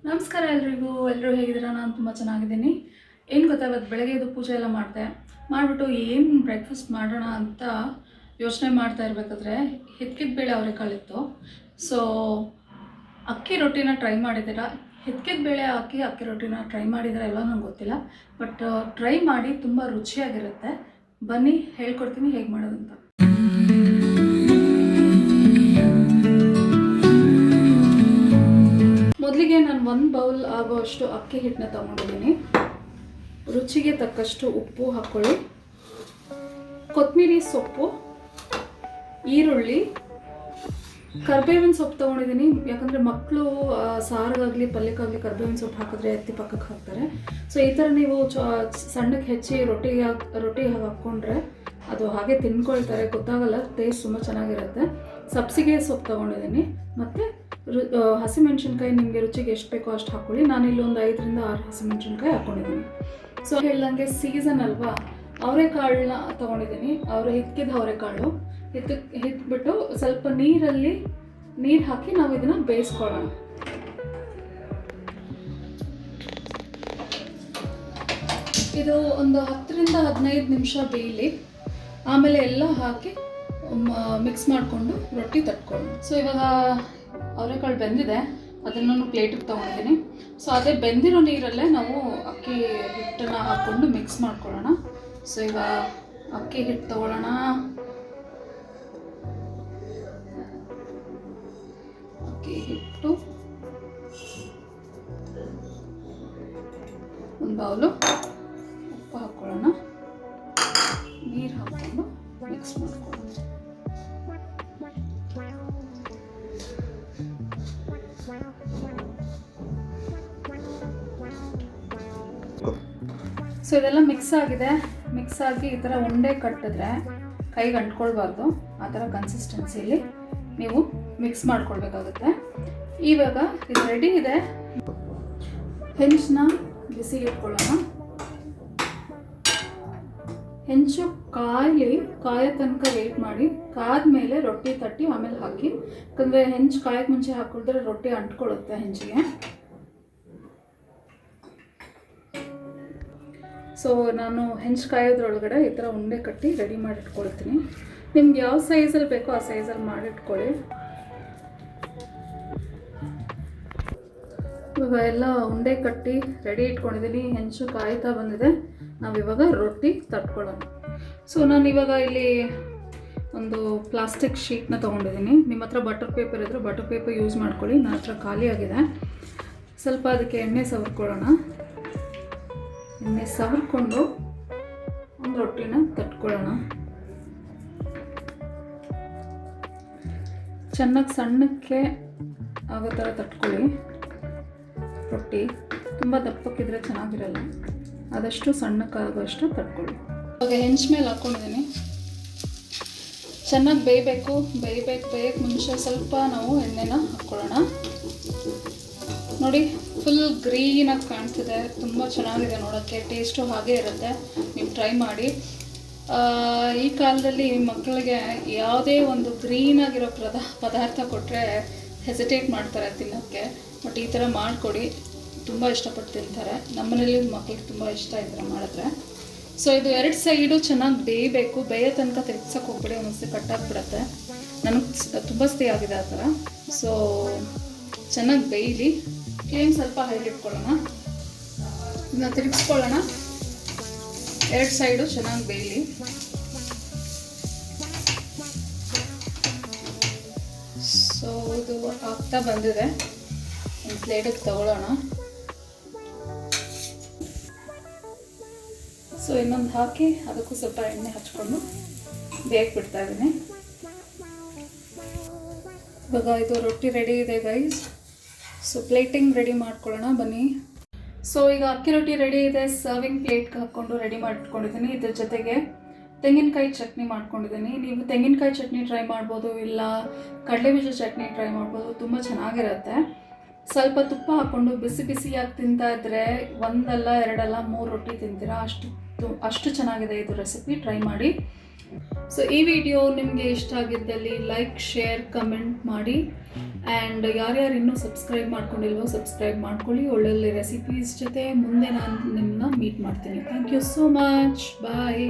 ನಮಸ್ಕಾರ ಎಲ್ಲರೂ ಹೇಗಿದ್ದೀರಾ? ನಾನು ತುಂಬ ಚೆನ್ನಾಗಿದ್ದೀನಿ. ಏನು ಗೊತ್ತಾ, ಇವತ್ತು ಬೆಳಗ್ಗೆ ಇದು ಪೂಜೆ ಎಲ್ಲ ಮಾಡಿಬಿಟ್ಟು ಏನು ಬ್ರೇಕ್ಫಾಸ್ಟ್ ಮಾಡೋಣ ಅಂತ ಯೋಚನೆ ಮಾಡ್ತಾ ಇರಬೇಕಾದ್ರೆ ಹಿತ್ಕಿದ ಬೇಳೆ ಅವರೆಕಾಳಿತ್ತು. ಸೊ ಅಕ್ಕಿ ರೊಟ್ಟಿನ ಟ್ರೈ ಮಾಡಿದ್ದೀರಾ? ಹಿತ್ಕಿದ ಬೇಳೆ ಹಾಕಿ ಅಕ್ಕಿ ರೊಟ್ಟಿನ ಟ್ರೈ ಮಾಡಿದರೆ ಎಲ್ಲ ನಂಗೆ ಗೊತ್ತಿಲ್ಲ, ಬಟ್ ಟ್ರೈ ಮಾಡಿ ತುಂಬ ರುಚಿಯಾಗಿರುತ್ತೆ. ಬನ್ನಿ ಹೇಳ್ಕೊಡ್ತೀನಿ ಹೇಗೆ ಮಾಡೋದಂತ. ಮೊದಲಿಗೆ ನಾನು 1 ಬೌಲ್ ಆಗೋಷ್ಟು ಅಕ್ಕಿ ಹಿಟ್ಟನ್ನ ತೊಗೊಂಡಿದ್ದೀನಿ. ರುಚಿಗೆ ತಕ್ಕಷ್ಟು ಉಪ್ಪು ಹಾಕ್ಕೊಳ್ಳಿ, ಕೊತ್ತಂಬರಿ ಸೊಪ್ಪು, ಈರುಳ್ಳಿ, ಕರ್ಬೇವಿನ ಸೊಪ್ಪು ತೊಗೊಂಡಿದ್ದೀನಿ. ಯಾಕಂದರೆ ಮಕ್ಕಳು ಸಾರಿಗಾಗಲಿ ಪಲ್ಯಕ್ಕಾಗಲಿ ಕರ್ಬೇವಿನ ಸೊಪ್ಪು ಹಾಕಿದ್ರೆ ಎತ್ತಿ ಪಕ್ಕಕ್ಕೆ ಹಾಕ್ತಾರೆ. ಸೊ ಈ ಥರ ನೀವು ಸಣ್ಣಕ್ಕೆ ಹೆಚ್ಚಿ ರೊಟ್ಟಿಗೆ ಹಾಕ್ಕೊಂಡ್ರೆ ಅದು ಹಾಗೆ ತಿನ್ಕೊಳ್ತಾರೆ, ಗೊತ್ತಾಗಲ್ಲ, ಟೇಸ್ಟ್ ತುಂಬ ಚೆನ್ನಾಗಿರುತ್ತೆ. ಸಬ್ಸಿಗೆ ಸೊಪ್ಪು ತೊಗೊಂಡಿದ್ದೀನಿ ಮತ್ತು ಹಸಿಮೆಣ್ಸಿನ್ಕಾಯಿ ನಿಮಗೆ ರುಚಿಗೆ ಎಷ್ಟು ಬೇಕೋ ಅಷ್ಟು ಹಾಕ್ಕೊಳ್ಳಿ. ನಾನಿಲ್ಲಿ ಒಂದು 5 ರಿಂದ 6 ಹಸಿಮೆಣ್ಸಿನ್ಕಾಯಿ ಹಾಕ್ಕೊಂಡಿದ್ದೀನಿ. ಸೊ ಹೇಳ್ದಂಗೆ ಸೀಸನ್ ಅಲ್ವಾ, ಅವರೆಕಾಳನ್ನ ತೊಗೊಂಡಿದ್ದೀನಿ. ಹಿಕ್ಕಿದ ಅವರೆಕಾಳು ಹಿತ್ಬಿಟ್ಟು ಸ್ವಲ್ಪ ನೀರು ಹಾಕಿ ನಾವು ಇದನ್ನು ಬೇಯಿಸ್ಕೊಳ್ಳೋಣ. ಇದು ಒಂದು 10 ರಿಂದ 15 ನಿಮಿಷ ಬೇಯಲಿ, ಆಮೇಲೆ ಎಲ್ಲ ಹಾಕಿ ಮಿಕ್ಸ್ ಮಾಡಿಕೊಂಡು ರೊಟ್ಟಿ ತಟ್ಕೊಳ್ಳೋಣ. ಸೊ ಇವಾಗ ಅವರೆಕಾಳು ಬೆಂದಿದೆ, ಅದನ್ನು ಪ್ಲೇಟಿಗೆ ತೊಗೊಂಡಿದ್ದೀನಿ. ಸೊ ಅದೇ ಬೆಂದಿರೋ ನೀರಲ್ಲೇ ನಾವು ಅಕ್ಕಿ ಹಿಟ್ಟನ್ನು ಹಾಕ್ಕೊಂಡು ಮಿಕ್ಸ್ ಮಾಡ್ಕೊಳ್ಳೋಣ. ಸೊ ಈಗ ಅಕ್ಕಿ ಹಿಟ್ಟು ತೊಗೊಳ್ಳೋಣ. ಅಕ್ಕಿ ಹಿಟ್ಟು ಒಂದು ಬೌಲು, ಉಪ್ಪು ಹಾಕ್ಕೊಳ್ಳೋಣ, ನೀರು ಹಾಕ್ಕೊಂಡು ಮಿಕ್ಸ್ ಮಾಡ್ಕೊಳ್ಳೋಣ. ಸೊ ಇದೆಲ್ಲ ಮಿಕ್ಸ್ ಆಗಿ ಈ ಥರ ಉಂಡೆ ಕಟ್ಟಿದ್ರೆ ಕೈಗೆ ಅಂಟ್ಕೊಳ್ಬಾರ್ದು. ಆ ಥರ ಕನ್ಸಿಸ್ಟೆನ್ಸಿಲಿ ನೀವು ಮಿಕ್ಸ್ ಮಾಡ್ಕೊಳ್ಬೇಕಾಗುತ್ತೆ. ಇವಾಗ ಇದು ರೆಡಿ ಇದೆ. ಹೆಂಚನ್ನ ಬಿಸಿಗೆ ಇಟ್ಕೊಳ್ಳೋಣ. ಹೆಂಚು ಕಾಯೋ ತನಕ ವೇಟ್ ಮಾಡಿ, ಕಾದ್ಮೇಲೆ ರೊಟ್ಟಿ ತಟ್ಟಿ ಆಮೇಲೆ ಹಾಕಿ. ಯಾಕಂದರೆ ಹೆಂಚು ಕಾಯಕ್ಕೆ ಮುಂಚೆ ಹಾಕಿದ್ರೆ ರೊಟ್ಟಿ ಅಂಟ್ಕೊಳ್ಳುತ್ತೆ ಹೆಂಚಿಗೆ. ಸೊ ನಾನು ಹೆಂಚು ಕಾಯೋದ್ರೊಳಗಡೆ ಈ ಥರ ಉಂಡೆ ಕಟ್ಟಿ ರೆಡಿ ಮಾಡಿಟ್ಕೊಳ್ತೀನಿ. ನಿಮ್ಗೆ ಯಾವ ಸೈಜಲ್ಲಿ ಬೇಕೋ ಆ ಸೈಜಲ್ಲಿ ಮಾಡಿಟ್ಕೊಳ್ಳಿ. ಇವಾಗ ಎಲ್ಲ ಉಂಡೆ ಕಟ್ಟಿ ರೆಡಿ ಇಟ್ಕೊಂಡಿದ್ದೀನಿ. ಹೆಂಚು ಕಾಯ್ತಾ ಬಂದಿದೆ, ನಾವಿವಾಗ ರೊಟ್ಟಿ ತಟ್ಕೊಳ್ಳೋಣ. ಸೊ ನಾನು ಇವಾಗ ಇಲ್ಲಿ ಒಂದು ಪ್ಲಾಸ್ಟಿಕ್ ಶೀಟ್ನ ತೊಗೊಂಡಿದ್ದೀನಿ. ನಿಮ್ಮ ಹತ್ರ ಬಟರ್ ಪೇಪರ್ ಇದ್ದರೆ ಬಟರ್ ಪೇಪರ್ ಯೂಸ್ ಮಾಡ್ಕೊಳ್ಳಿ. ನನ್ನ ಹತ್ರ ಖಾಲಿ ಆಗಿದೆ. ಸ್ವಲ್ಪ ಅದಕ್ಕೆ ಎಣ್ಣೆ ಸವರ್ಕೊಳ್ಳೋಣ. ಎಣ್ಣೆ ಸವರ್ಕೊಂಡು ಒಂದು ರೊಟ್ಟಿನ ತಟ್ಕೊಳ್ಳೋಣ. ಚೆನ್ನಾಗಿ ಸಣ್ಣಕ್ಕೆ ಆಗೋ ಥರ ತಟ್ಕೊಳ್ಳಿ. ರೊಟ್ಟಿ ತುಂಬ ದಪ್ಪಕ್ಕಿದ್ರೆ ಚೆನ್ನಾಗಿರಲ್ಲ, ಆದಷ್ಟು ಸಣ್ಣಕ್ಕಾಗೋಷ್ಟು ತಟ್ಕೊಳ್ಳಿ. ಇವಾಗ ಹೆಂಚು ಮೇಲೆ ಹಾಕ್ಕೊಂಡಿದ್ದೀನಿ. ಚೆನ್ನಾಗಿ ಬೇಯಕ್ಕೆ ಮುಂಚೆ ಸ್ವಲ್ಪ ನಾವು ಎಣ್ಣೆನ ಹಾಕ್ಕೊಳ್ಳೋಣ. ನೋಡಿ, ಫುಲ್ ಗ್ರೀನಾಗಿ ಕಾಣ್ತಿದೆ, ತುಂಬ ಚೆನ್ನಾಗಿದೆ ನೋಡೋಕ್ಕೆ, ಟೇಸ್ಟು ಹಾಗೇ ಇರುತ್ತೆ. ನೀವು ಟ್ರೈ ಮಾಡಿ. ಈ ಕಾಲದಲ್ಲಿ ಮಕ್ಕಳಿಗೆ ಯಾವುದೇ ಒಂದು ಗ್ರೀನಾಗಿರೋ ಪದಾರ್ಥ ಕೊಟ್ಟರೆ ಹೆಸಿಟೇಟ್ ಮಾಡ್ತಾರೆ ತಿನ್ನೋಕ್ಕೆ. ಬಟ್ ಈ ಥರ ಮಾಡಿಕೊಡಿ, ತುಂಬ ಇಷ್ಟಪಟ್ಟು ತಿಂತಾರೆ. ನಮ್ಮನೇಲಿ ಮಕ್ಕಳಿಗೆ ತುಂಬ ಇಷ್ಟ ಈ ಥರ ಮಾಡಿದ್ರೆ. ಸೊ ಇದು 2 ಸೈಡು ಚೆನ್ನಾಗಿ ಬೇಯೋ ತನಕ ತಿರ್ಗ್ಸಕ್ಕೆ ಹೋಗ್ಬಿಡಿ, ಒಂದೊಂದ್ಸತಿ ಕಟ್ಟಾಗ್ಬಿಡತ್ತೆ. ನನಗೆ ತುಂಬ ಸ್ಟೇ ಆಗಿದೆ ಆ ಥರ. ಸೊ ಚೆನ್ನಾಗಿ ಬೇಯಲಿ. ಫ್ಲೇಮ್ ಸ್ವಲ್ಪ ಹೈಲಿ ಇಟ್ಕೊಳ್ಳೋಣ. ಇದನ್ನ ತಿರುಗಿಸ್ಕೊಳ್ಳೋಣ. 2 ಸೈಡು ಚೆನ್ನಾಗಿ ಬೇಯಲಿ. ಸೊ ಇದು ಆಗ್ತಾ ಬಂದಿದೆ. ಒಂದು ಪ್ಲೇಟಿಗೆ ತಗೊಳ್ಳೋಣ. ಸೊ ಇನ್ನೊಂದು ಹಾಕಿ ಅದಕ್ಕೂ ಸ್ವಲ್ಪ ಎಣ್ಣೆ ಹಚ್ಕೊಂಡು ಬೇಯಕ್ಕೆ ಬಿಡ್ತಾ ಇದ್ದೀನಿ. ಇವಾಗ ಇದು ರೊಟ್ಟಿ ರೆಡಿ ಇದೆ ಗೈಸ್. ಸೊ ಪ್ಲೇಟಿಂಗ್ ರೆಡಿ ಮಾಡ್ಕೊಳ್ಳೋಣ ಬನ್ನಿ. ಸೊ ಈಗ ಅಕ್ಕಿ ರೊಟ್ಟಿ ರೆಡಿ ಇದೆ. ಸರ್ವಿಂಗ್ ಪ್ಲೇಟ್ಗೆ ಹಾಕ್ಕೊಂಡು ರೆಡಿ ಮಾಡಿಟ್ಕೊಂಡಿದ್ದೀನಿ. ಇದ್ರ ಜೊತೆಗೆ ತೆಂಗಿನಕಾಯಿ ಚಟ್ನಿ ಮಾಡ್ಕೊಂಡಿದ್ದೀನಿ. ನೀವು ತೆಂಗಿನಕಾಯಿ ಚಟ್ನಿ ಟ್ರೈ ಮಾಡ್ಬೋದು, ಇಲ್ಲ ಕಡಲೆಬೀಜ ಚಟ್ನಿ ಟ್ರೈ ಮಾಡ್ಬೋದು, ತುಂಬ ಚೆನ್ನಾಗಿರುತ್ತೆ. ಸ್ವಲ್ಪ ತುಪ್ಪ ಹಾಕ್ಕೊಂಡು ಬಿಸಿಯಾಗಿ ತಿಂತಾ ಇದ್ದರೆ 1 ಅಲ್ಲ 2 ಅಲ್ಲ 3 ರೊಟ್ಟಿ ತಿಂತೀರಾ, ಅಷ್ಟು ಚೆನ್ನಾಗಿದೆ ಇದು ರೆಸಿಪಿ. ಟ್ರೈ ಮಾಡಿ. ಸೊ ಈ ವಿಡಿಯೋ ನಿಮಗೆ ಇಷ್ಟ ಆಗಿದ್ದಲ್ಲಿ ಲೈಕ್, ಶೇರ್, ಕಮೆಂಟ್ ಮಾಡಿ. ಆ್ಯಂಡ್ ಯಾರ್ಯಾರು ಇನ್ನೂ ಸಬ್ಸ್ಕ್ರೈಬ್ ಮಾಡ್ಕೊಂಡಿಲ್ವೋ ಸಬ್ಸ್ಕ್ರೈಬ್ ಮಾಡ್ಕೊಳ್ಳಿ. ಒಳ್ಳೊಳ್ಳೆ ರೆಸಿಪೀಸ್ ಜೊತೆ ಮುಂದೆ ನಾನು ನಿಮ್ಮನ್ನ ಮೀಟ್ ಮಾಡ್ತೀನಿ. Thank you so much. Bye.